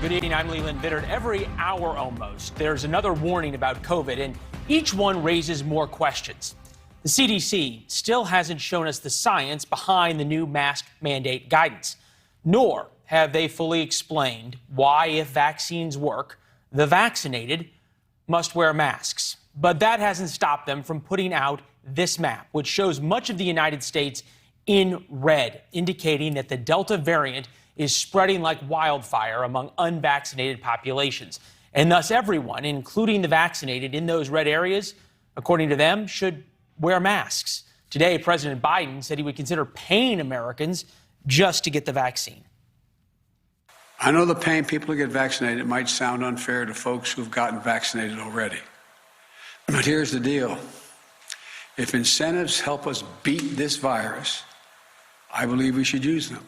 Good evening, I'm Leland. Every hour almost, there's another warning about COVID, and each one raises more questions. The CDC still hasn't shown us the science behind the new mask mandate guidance, nor have they fully explained why, if vaccines work, the vaccinated must wear masks. But that hasn't stopped them from putting out this map, which shows much of the United States in red, indicating that the Delta variant is spreading like wildfire among unvaccinated populations. And thus everyone, including the vaccinated in those red areas, according to them, should wear masks. Today, President Biden said he would consider paying Americans just to get the vaccine. I know the paying people to get vaccinated might sound unfair to folks who've gotten vaccinated already. But here's the deal. If incentives help us beat this virus, I believe we should use them.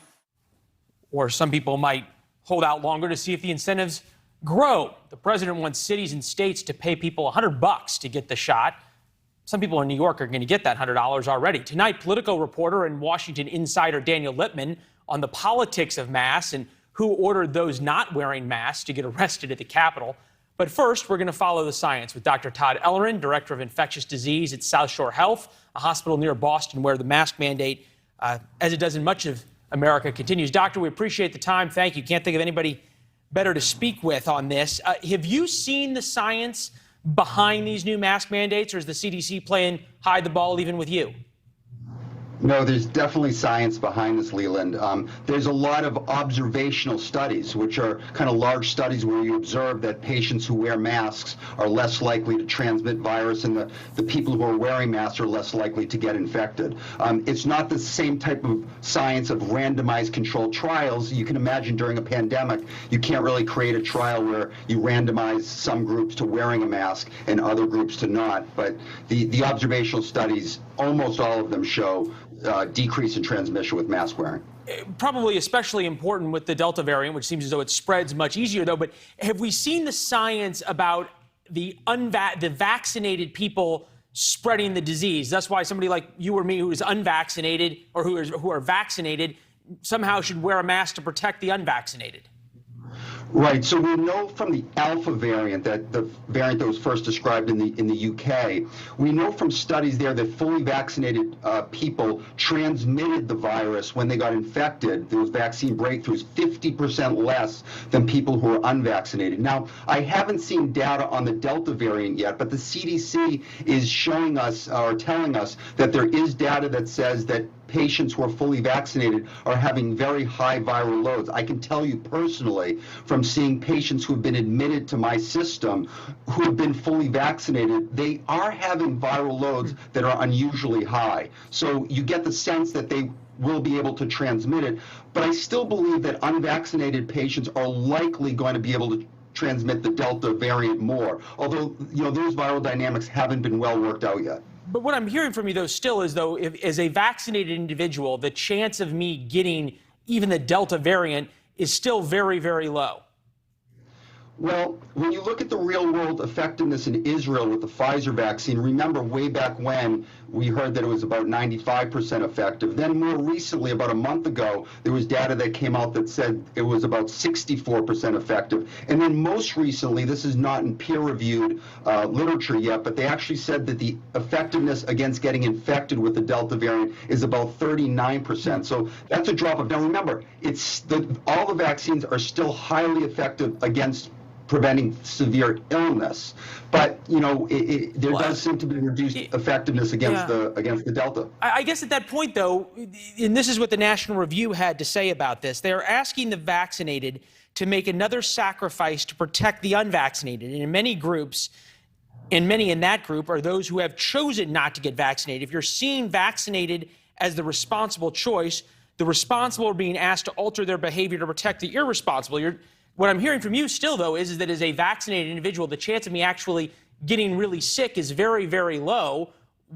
Or some people might hold out longer to see if the incentives grow. The president wants cities and states to pay people $100 to get the shot. Some people in New York are going to get that $100 already. Tonight, Politico reporter and Washington insider Daniel Lippman on the politics of masks and who ordered those not wearing masks to get arrested at the Capitol. But first, we're going to follow the science with Dr. TODD ELLERIN, director of infectious disease at South Shore Health, a hospital near Boston where the mask mandate, as it does in much of America, continues. Doctor, we appreciate the time. Thank you. Can't think of anybody better to speak with on this. Have you seen the science behind these new mask mandates, or is the CDC playing hide the ball even with you? No, there's definitely science behind this, Leland. There's a lot of observational studies, which are kind of large studies where you observe that patients who wear masks are less likely to transmit virus, and the people who are wearing masks are less likely to get infected. It's not the same type of science of randomized controlled trials. You can imagine during a pandemic, you can't really create a trial where you randomize some groups to wearing a mask and other groups to not. But the observational studies, almost all of them show decrease in transmission with mask wearing. Probably especially important with the Delta variant, which seems as though it spreads much easier, though. But have we seen the science about the vaccinated people spreading the disease? That's why somebody like you or me who is unvaccinated or who are vaccinated somehow should wear a mask to protect the unvaccinated. Right. So we know from the Alpha variant, that the variant that was first described in the UK, we know from studies there that fully vaccinated people transmitted the virus when they got infected. There was vaccine breakthroughs 50% less than people who are unvaccinated. Now, I haven't seen data on the Delta variant yet, but the CDC is showing us or telling us that there is data that says that patients who are fully vaccinated are having very high viral loads. I can tell you personally from seeing patients who have been admitted to my system who have been fully vaccinated, they are having viral loads that are unusually high. So you get the sense that they will be able to transmit it, but I still believe that unvaccinated patients are likely going to be able to transmit the Delta variant more, although those viral dynamics haven't been well worked out yet. But what I'm hearing from you, though, still is, though, if, as a vaccinated individual, the chance of me getting even the Delta variant is still very, very low. Well, when you look at the real-world effectiveness in Israel with the Pfizer vaccine, remember way back when we heard that it was about 95% effective. Then more recently, about a month ago, there was data that came out that said it was about 64% effective. And then most recently, this is not in peer-reviewed literature yet, but they actually said that the effectiveness against getting infected with the Delta variant is about 39%. So that's a drop-off. Now remember, all the vaccines are still highly effective against preventing severe illness, but there does seem to be reduced effectiveness against the Delta. I guess at that point, though, and this is what the National Review had to say about this, they're asking the vaccinated to make another sacrifice to protect the unvaccinated. And in many groups, and many in that group are those who have chosen not to get vaccinated. If you're seeing vaccinated as the responsible choice, the responsible are being asked to alter their behavior to protect the irresponsible. What I'm hearing from you still, though, is that as a vaccinated individual, the chance of me actually getting really sick is very, very low.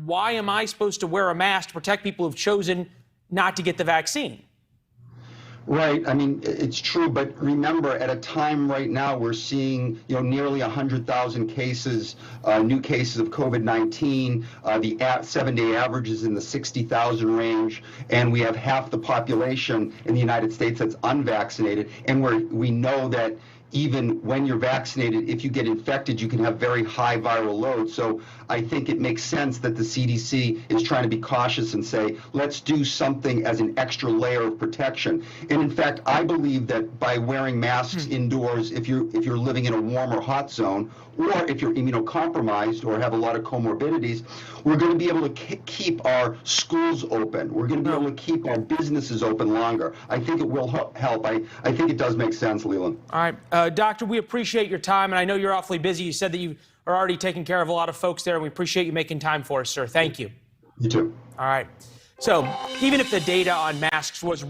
Why am I supposed to wear a mask to protect people who've chosen not to get the vaccine? Right. I mean, it's true. But remember, at a time right now, we're seeing, nearly 100,000 cases, new cases of COVID-19. The 7-day average is in the 60,000 range. And we have half the population in the United States that's unvaccinated. And we know that even when you're vaccinated, if you get infected, you can have very high viral loads. So I think it makes sense that the CDC is trying to be cautious and say, let's do something as an extra layer of protection. And in fact, I believe that by wearing masks indoors, if you're living in a warm or hot zone, or if you're immunocompromised or have a lot of comorbidities, we're going to be able to keep our schools open. We're going to be able to keep our businesses open longer. I think it will help. I think it does make sense, Leland. All right. Doctor, we appreciate your time, and I know you're awfully busy. You said that you are already taking care of a lot of folks there, and we appreciate you making time for us, sir. Thank you. You too. All right. So even if the data on masks was